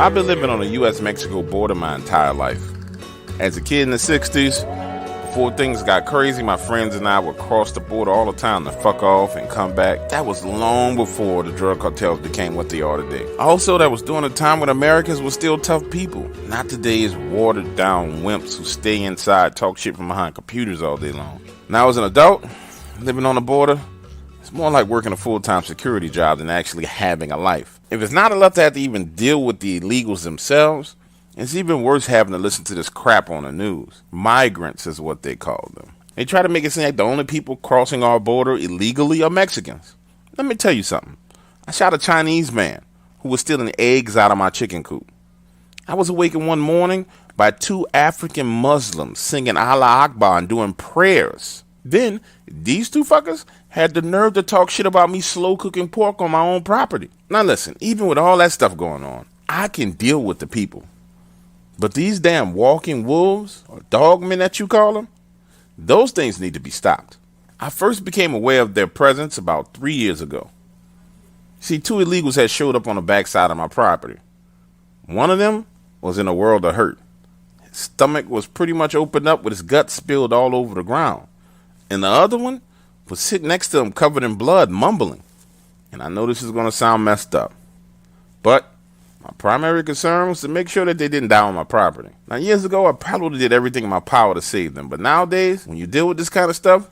I've been living on the U.S.-Mexico border my entire life. As a kid in the 60s, before things got crazy, my friends and I would cross the border all the time to fuck off and come back. That was long before the drug cartels became what they are today. Also, that was during a time when Americans were still tough people, not today's watered down wimps who stay inside, talk shit from behind computers all day long. Now as an adult, living on the border, it's more like working a full-time security job than actually having a life. If it's not enough to have to even deal with the illegals themselves, it's even worse having to listen to this crap on the news. Migrants is what they call them. They try to make it seem like the only people crossing our border illegally are Mexicans. Let me tell you something. I shot a Chinese man who was stealing eggs out of my chicken coop. I was awakened one morning by 2 African Muslims singing Allah Akbar and doing prayers. Then, these 2 fuckers had the nerve to talk shit about me slow cooking pork on my own property. Now listen, even with all that stuff going on, I can deal with the people. But these damn walking wolves, or dogmen that you call them, those things need to be stopped. I first became aware of their presence about 3 years ago. See, 2 illegals had showed up on the backside of my property. One of them was in a world of hurt. His stomach was pretty much opened up with his guts spilled all over the ground. And the other one was sitting next to him covered in blood, mumbling. And I know this is going to sound messed up, but my primary concern was to make sure that they didn't die on my property. Now, years ago, I probably did everything in my power to save them. But nowadays, when you deal with this kind of stuff,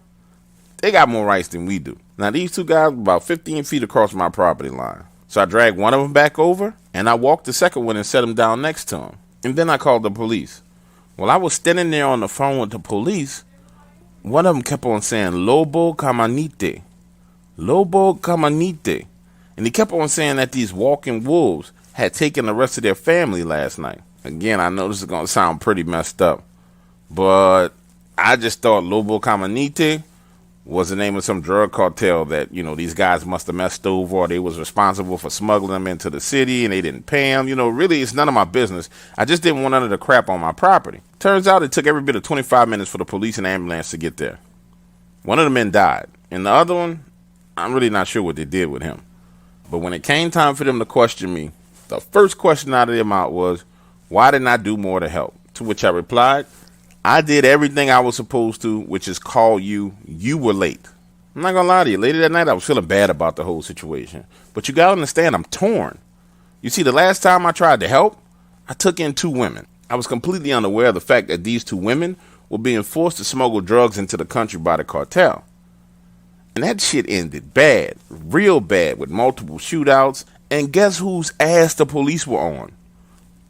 they got more rights than we do. Now, these 2 guys were about 15 feet across my property line. So I dragged one of them back over, and I walked the second one and set him down next to him. And then I called the police. While I was standing there on the phone with the police, one of them kept on saying, Lobo Camanite. Lobo Camanite. And he kept on saying that these walking wolves had taken the rest of their family last night. Again, I know this is going to sound pretty messed up, but I just thought Lobo Camanite was the name of some drug cartel that, these guys must have messed over, or they was responsible for smuggling them into the city and they didn't pay them. Really, it's none of my business. I just didn't want none of the crap on my property. Turns out it took every bit of 25 minutes for the police and ambulance to get there. One of the men died, and the other one, I'm really not sure what they did with him. But when it came time for them to question me, the first question out of their mouth was, why didn't I do more to help? To which I replied, I did everything I was supposed to, which is call you. You were late. I'm not going to lie to you. Later that night, I was feeling bad about the whole situation. But you got to understand, I'm torn. You see, the last time I tried to help, I took in 2 women. I was completely unaware of the fact that these 2 women were being forced to smuggle drugs into the country by the cartel. And that shit ended bad, real bad, with multiple shootouts. And guess whose ass the police were on?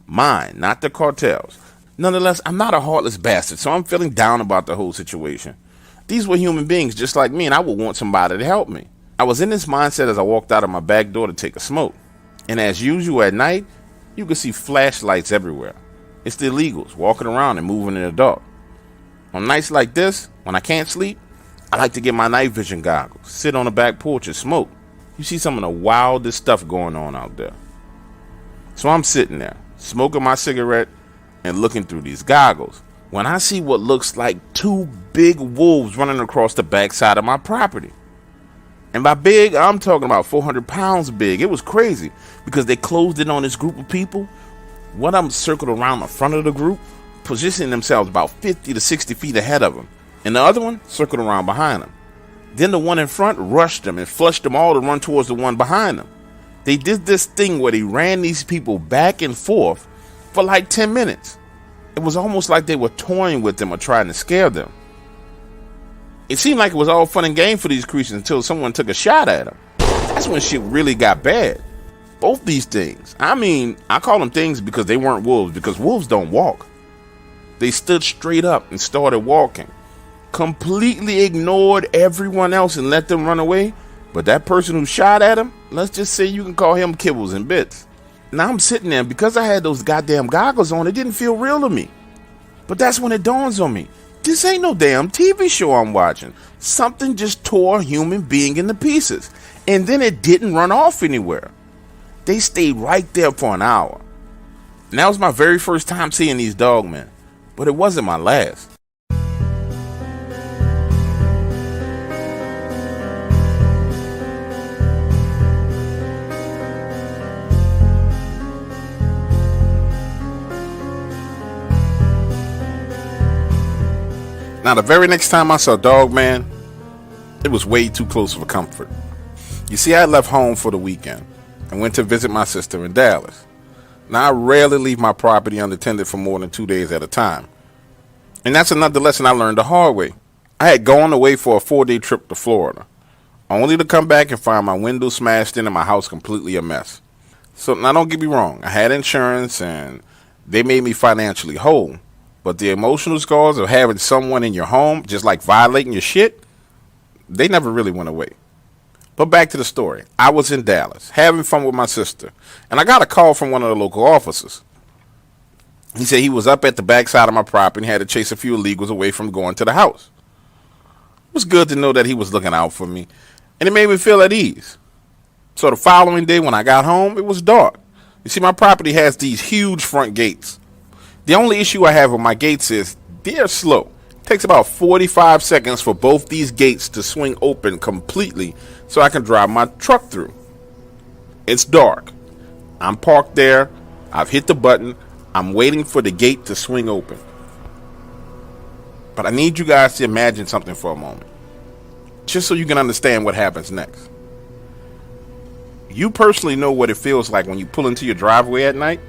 Mine, not the cartels. Nonetheless, I'm not a heartless bastard, so I'm feeling down about the whole situation. These were human beings just like me, and I would want somebody to help me. I was in this mindset as I walked out of my back door to take a smoke. And as usual at night, you can see flashlights everywhere. It's the illegals walking around and moving in the dark. On nights like this, when I can't sleep, I like to get my night vision goggles, sit on the back porch and smoke. You see some of the wildest stuff going on out there. So I'm sitting there, smoking my cigarette and looking through these goggles, when I see what looks like 2 big wolves running across the backside of my property. And by big, I'm talking about 400 pounds big. It was crazy because they closed in on this group of people. One of them circled around the front of the group, positioning themselves about 50 to 60 feet ahead of them. And the other one circled around behind them. Then the one in front rushed them and flushed them all to run towards the one behind them. They did this thing where they ran these people back and forth for like 10 minutes. It was almost like they were toying with them or trying to scare them. It seemed like it was all fun and game for these creatures until someone took a shot at them. That's when shit really got bad. Both these things, I call them things because they weren't wolves, because wolves don't walk. They stood straight up and started walking. Completely ignored everyone else and let them run away. But that person who shot at him, let's just say you can call him kibbles and bits. Now I'm sitting there, and because I had those goddamn goggles on, it didn't feel real to me. But that's when it dawns on me. This ain't no damn TV show I'm watching. Something just tore a human being into pieces. And then it didn't run off anywhere. They stayed right there for an hour. And that was my very first time seeing these dogmen. But it wasn't my last. Now, the very next time I saw Dog Man, it was way too close for comfort. You see, I left home for the weekend and went to visit my sister in Dallas. Now, I rarely leave my property unattended for more than 2 days at a time. And that's another lesson I learned the hard way. I had gone away for a 4-day trip to Florida, only to come back and find my window smashed in and my house completely a mess. So now don't get me wrong, I had insurance and they made me financially whole. But the emotional scars of having someone in your home just like violating your shit, they never really went away. But back to the story. I was in Dallas having fun with my sister, and I got a call from one of the local officers. He said he was up at the backside of my property and had to chase a few illegals away from going to the house. It was good to know that he was looking out for me, and it made me feel at ease. So the following day when I got home, it was dark. You see, my property has these huge front gates. The only issue I have with my gates is they're slow. It takes about 45 seconds for both these gates to swing open completely so I can drive my truck through. It's dark. I'm parked there. I've hit the button. I'm waiting for the gate to swing open. But I need you guys to imagine something for a moment, just so you can understand what happens next. You personally know what it feels like when you pull into your driveway at night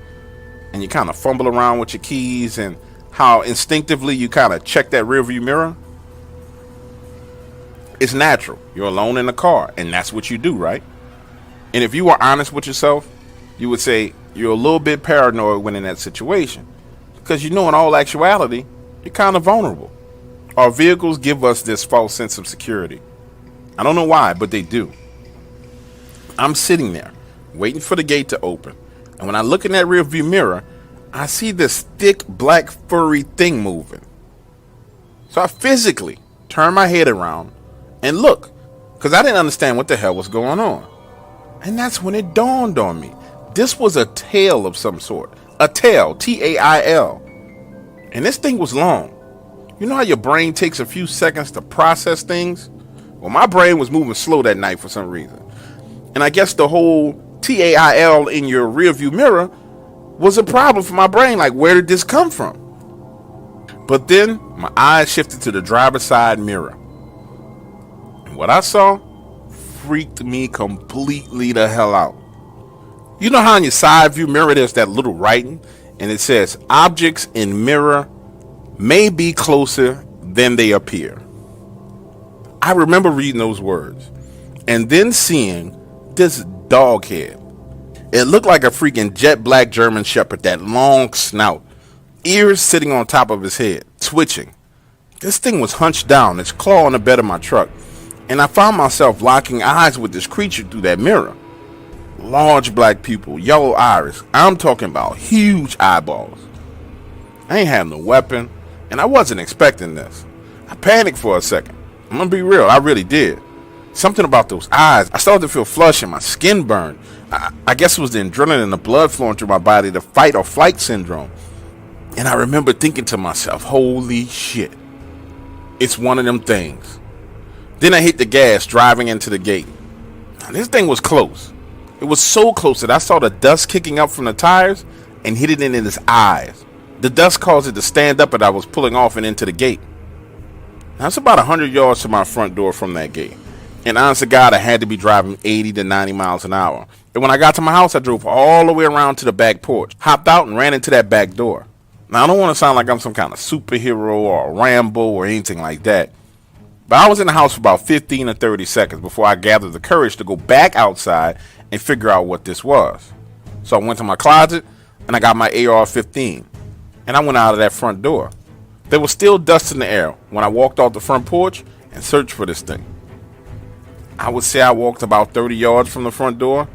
and you kind of fumble around with your keys and how instinctively you kind of check that rearview mirror. It's natural. You're alone in the car, and that's what you do, right? And if you were honest with yourself, you would say you're a little bit paranoid when in that situation, because you know in all actuality, you're kind of vulnerable. Our vehicles give us this false sense of security. I don't know why, but they do. I'm sitting there, waiting for the gate to open, and when I look in that rearview mirror, I see this thick, black, furry thing moving. So I physically turn my head around and look, because I didn't understand what the hell was going on. And that's when it dawned on me. This was a tail of some sort. A tail, T-A-I-L. And this thing was long. You know how your brain takes a few seconds to process things? Well, my brain was moving slow that night for some reason. And I guess the whole T-A-I-L in your rearview mirror was a problem for my brain. Like, where did this come from? But then my eyes shifted to the driver's side mirror. And what I saw freaked me completely the hell out. You know how in your side view mirror there's that little writing and it says objects in mirror may be closer than they appear. I remember reading those words and then seeing this dog head. It looked like a freaking jet black German shepherd, that long snout, ears sitting on top of his head, twitching. This thing was hunched down, its claw on the bed of my truck, and I found myself locking eyes with this creature through that mirror. Large black pupil, yellow iris. I'm talking about huge eyeballs. I ain't had no weapon, and I wasn't expecting this. I panicked for a second. I'm gonna be real, I really did. Something about those eyes. I started to feel flush and my skin burned. I guess it was the adrenaline and the blood flowing through my body, the fight or flight syndrome. And I remember thinking to myself, holy shit, it's one of them things. Then I hit the gas driving into the gate. Now, this thing was close. It was so close that I saw the dust kicking up from the tires and hit it in his eyes. The dust caused it to stand up and I was pulling off and into the gate. Now, it's about 100 yards to my front door from that gate. And honest to God, I had to be driving 80 to 90 miles an hour. And when I got to my house, I drove all the way around to the back porch, hopped out and ran into that back door. Now, I don't want to sound like I'm some kind of superhero or Rambo or anything like that. But I was in the house for about 15 to 30 seconds before I gathered the courage to go back outside and figure out what this was. So I went to my closet and I got my AR-15. And I went out of that front door. There was still dust in the air when I walked off the front porch and searched for this thing. I would say I walked about 30 yards from the front door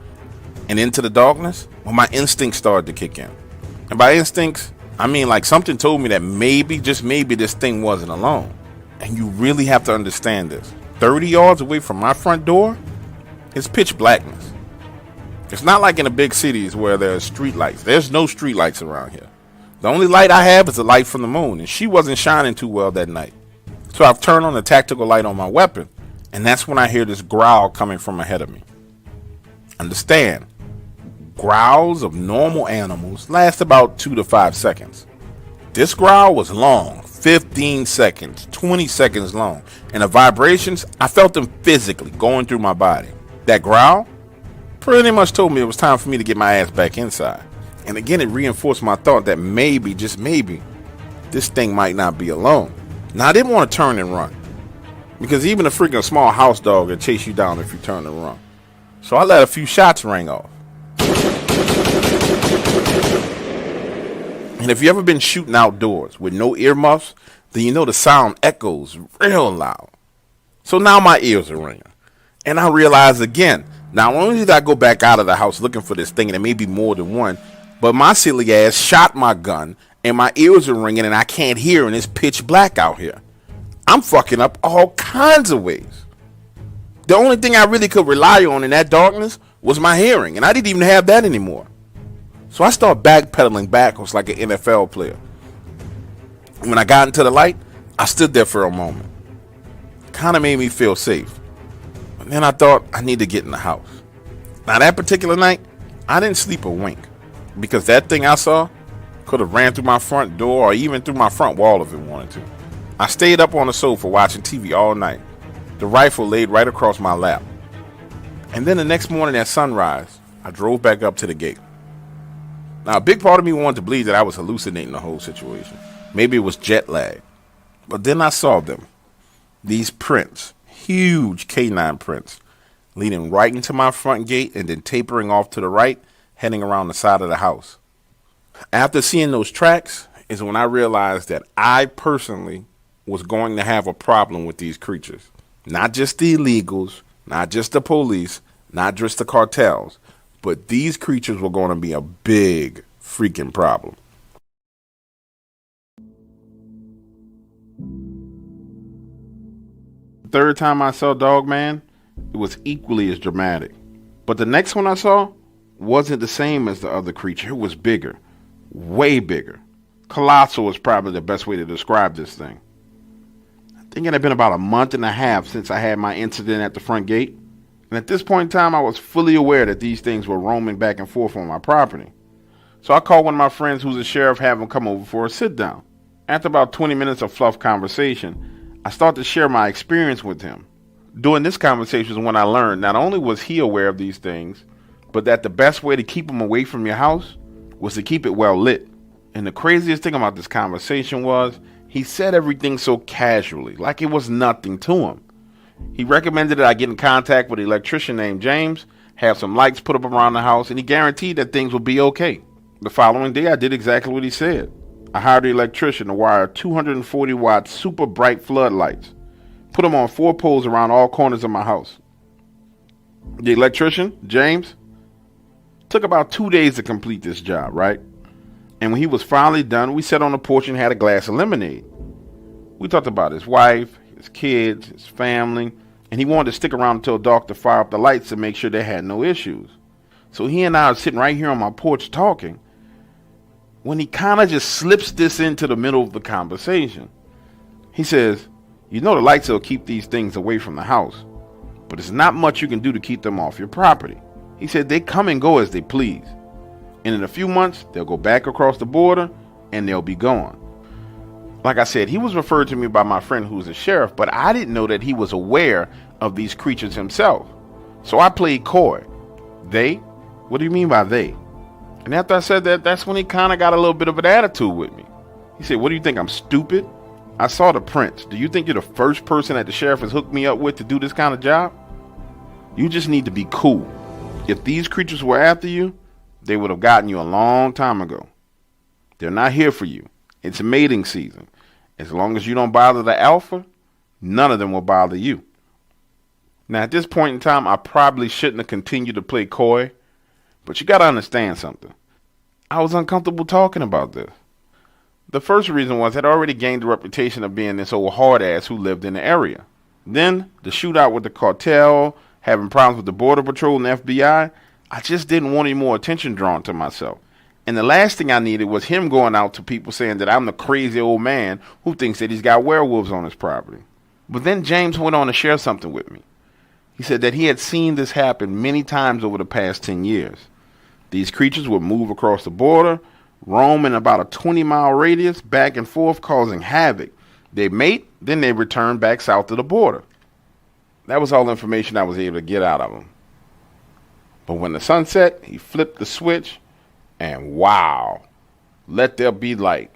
and into the darkness when my instincts started to kick in. And by instincts, I mean like something told me that maybe, just maybe, this thing wasn't alone. And you really have to understand this. 30 yards away from my front door is pitch blackness. It's not like in the big cities where there's street lights. There's no street lights around here. The only light I have is the light from the moon, and she wasn't shining too well that night. So I've turned on the tactical light on my weapon, and that's when I hear this growl coming from ahead of me. Understand, growls of normal animals last about 2 to 5 seconds. This growl was long, 15 seconds, 20 seconds long. And the vibrations, I felt them physically going through my body. That growl pretty much told me it was time for me to get my ass back inside. And again, it reinforced my thought that maybe, just maybe, this thing might not be alone. Now, I didn't want to turn and run, because even a freaking small house dog would chase you down if you turn and run. So I let a few shots ring off. And if you ever been shooting outdoors with no earmuffs, then you know the sound echoes real loud. So now my ears are ringing. And I realize again, not only did I go back out of the house looking for this thing, and it may be more than one, but my silly ass shot my gun, and my ears are ringing, and I can't hear, and it's pitch black out here. I'm fucking up all kinds of ways. The only thing I really could rely on in that darkness was my hearing, and I didn't even have that anymore. So I started backpedaling backwards like an NFL player. When I got into the light, I stood there for a moment. Kind of made me feel safe. But then I thought I need to get in the house. Now that particular night, I didn't sleep a wink, because that thing I saw could have ran through my front door or even through my front wall if it wanted to. I stayed up on the sofa watching TV all night, the rifle laid right across my lap. And then the next morning at sunrise, I drove back up to the gate. Now, a big part of me wanted to believe that I was hallucinating the whole situation. Maybe it was jet lag. But then I saw them. These prints, huge canine prints, leading right into my front gate and then tapering off to the right, heading around the side of the house. After seeing those tracks is when I realized that I personally was going to have a problem with these creatures. Not just the illegals, not just the police, not just the cartels, but these creatures were going to be a big freaking problem. The third time I saw Dogman, it was equally as dramatic. But the next one I saw wasn't the same as the other creature. It was bigger, way bigger. Colossal is probably the best way to describe this thing. I think it had been about a month and a half since I had my incident at the front gate. And at this point in time, I was fully aware that these things were roaming back and forth on my property. So I called one of my friends who's a sheriff, have him come over for a sit down. After about 20 minutes of fluff conversation, I started to share my experience with him. During this conversation is when I learned not only was he aware of these things, but that the best way to keep them away from your house was to keep it well lit. And the craziest thing about this conversation was he said everything so casually, like it was nothing to him. He recommended that I get in contact with an electrician named James, have some lights put up around the house, and he guaranteed that things would be okay. The following day, I did exactly what he said. I hired an electrician to wire 240 watt super bright floodlights, put them on 4 poles around all corners of my house. The electrician, James, took about 2 days to complete this job, right? And when he was finally done, we sat on the porch and had a glass of lemonade. We talked about his wife, his kids, his family, and he wanted to stick around until dark to fire up the lights to make sure they had no issues. So he and I are sitting right here on my porch talking, when he kind of just slips this into the middle of the conversation. He says, "You know the lights will keep these things away from the house, but there's not much you can do to keep them off your property." He said they come and go as they please. And in a few months, they'll go back across the border and they'll be gone. Like I said, he was referred to me by my friend who's a sheriff, but I didn't know that he was aware of these creatures himself. So I played coy. They? What do you mean by they? And after I said that, that's when he kind of got a little bit of an attitude with me. He said, "What do you think, I'm stupid? I saw the prints. Do you think you're the first person that the sheriff has hooked me up with to do this kind of job? You just need to be cool. If these creatures were after you, they would have gotten you a long time ago. They're not here for you. It's mating season. As long as you don't bother the alpha, none of them will bother you." Now, at this point in time, I probably shouldn't have continued to play coy, but you got to understand something. I was uncomfortable talking about this. The first reason was I'd already gained the reputation of being this old hard ass who lived in the area. Then, the shootout with the cartel, having problems with the Border Patrol and the FBI, I just didn't want any more attention drawn to myself. And the last thing I needed was him going out to people saying that I'm the crazy old man who thinks that he's got werewolves on his property. But then James went on to share something with me. He said that he had seen this happen many times over the past 10 years. These creatures would move across the border, roam in about a 20-mile radius back and forth, causing havoc. They mate, then they return back south to the border. That was all the information I was able to get out of him. But when the sun set, he flipped the switch, and wow, let there be light,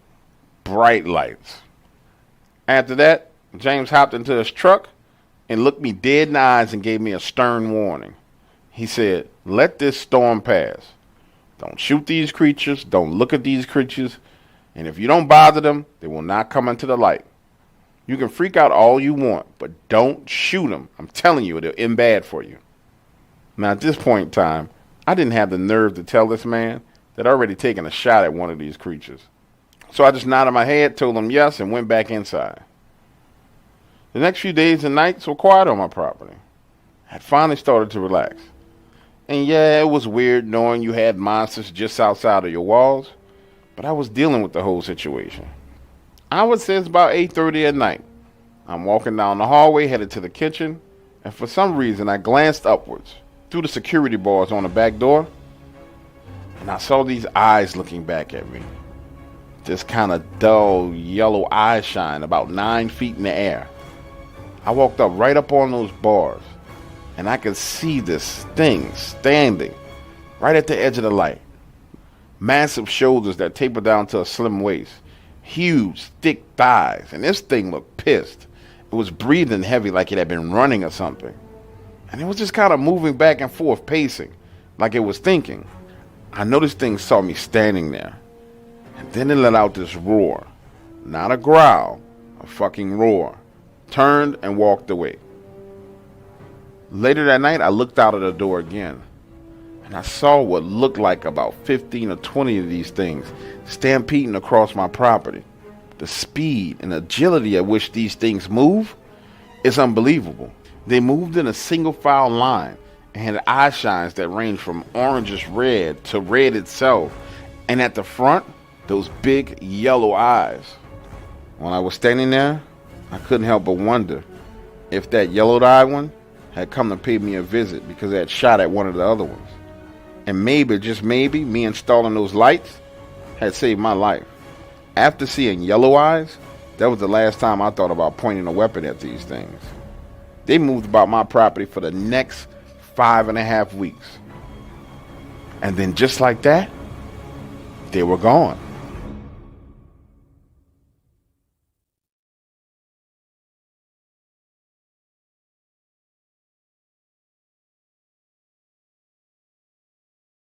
bright lights. After that, James hopped into his truck and looked me dead in the eyes and gave me a stern warning. He said, let this storm pass. Don't shoot these creatures, don't look at these creatures, and if you don't bother them, they will not come into the light. You can freak out all you want, but don't shoot them. I'm telling you, it'll end bad for you. Now, at this point in time, I didn't have the nerve to tell this man that I'd already taken a shot at one of these creatures. So I just nodded my head, told him yes, and went back inside. The next few days and nights were quiet on my property. I had finally started to relax. And yeah, it was weird knowing you had monsters just outside of your walls, but I was dealing with the whole situation. I would say it's about 8:30 at night. I'm walking down the hallway headed to the kitchen, and for some reason I glanced upwards through the security bars on the back door, and I saw these eyes looking back at me. This kind of dull yellow eye shine about 9 feet in the air. I walked up right up on those bars, and I could see this thing standing right at the edge of the light. Massive shoulders that taper down to a slim waist. Huge, thick thighs, and this thing looked pissed. It was breathing heavy like it had been running or something. And it was just kind of moving back and forth, pacing, like it was thinking. I noticed thing saw me standing there. And then it let out this roar. Not a growl, a fucking roar. Turned and walked away. Later that night, I looked out of the door again. And I saw what looked like about 15 or 20 of these things stampeding across my property. The speed and agility at which these things move is unbelievable. They moved in a single file line and had eye shines that ranged from orangish red to red itself. And at the front, those big yellow eyes. When I was standing there, I couldn't help but wonder if that yellowed-eyed one had come to pay me a visit because I had shot at one of the other ones. And maybe, just maybe, me installing those lights had saved my life. After seeing yellow eyes, that was the last time I thought about pointing a weapon at these things. They moved about my property for the next 5.5 weeks. And then just like that, they were gone.